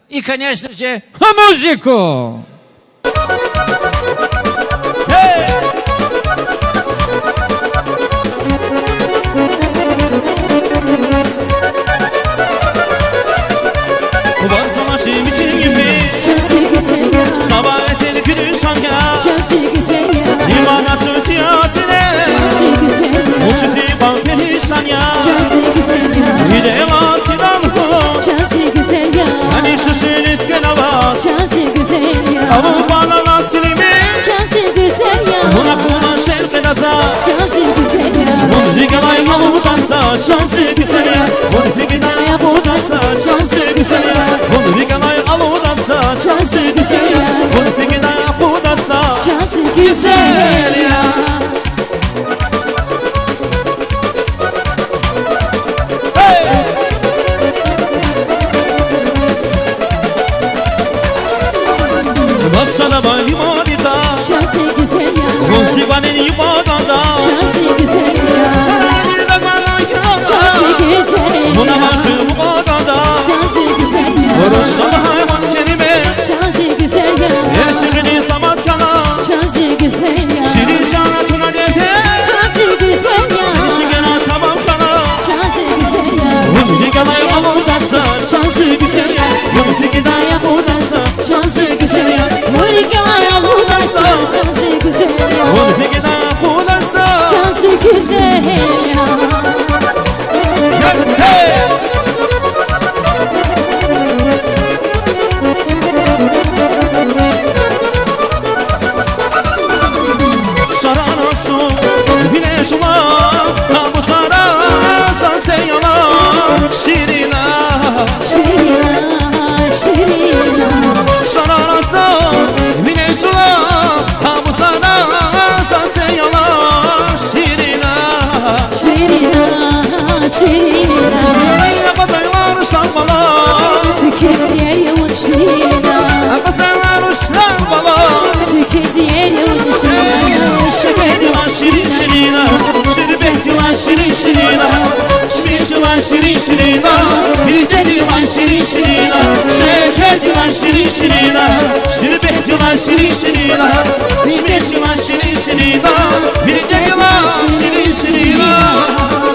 I конечно же, музыку! Vazgeçim için gibi sabah etel gülüşan ya limana sötiyatine o çizi bak perişan ya bir de elasidan hu hani şaşırıt gönava avu bana nasılimi buna kuman şerfe naza bunu digalay avu dansa şansı güzel ya bunu digalay avu dansa şansı güzel ya bunu digalay avu dansa şansı güzel ya bunu digalay avu dansa şansı güzel ya baksana bana limonita şansı güzel ya Gonsi bana limonada şansı güzel ya şansı güzel ya buna bakım odada şansı güzel ya Orostan hayvan kelime şansı güzel ya her şirini samat kana şansı güzel ya şirin şanatına defter şansı güzel ya seni şigena tamam kana şansı güzel ya bunu digalay avudasa şansı güzel ya bunu digalay avudasa şansı güzel ya Murigay aludasa şansı güzel ya bunu digalay avudasa şansı güzel ya Sararasın güneş olan bu sararsan sen yalan şirina Şirina şirina sararasın güneş olan bu sararsan sen yalan şirina şirina şirina Akasaylar şambala sekiz yer yavur şirina Akasaylar şambala sekiz yer yavur şirina Şekerdi lan şirin şirina Şirbekti lan şirin şirina Şirin lan şirin şirina Birliktedir lan şirin şirina Şekerdi lan şirin şirina Şirbekti lan şirin şirina Şirin lan şirin şirina Birliktedir lan şirin şirina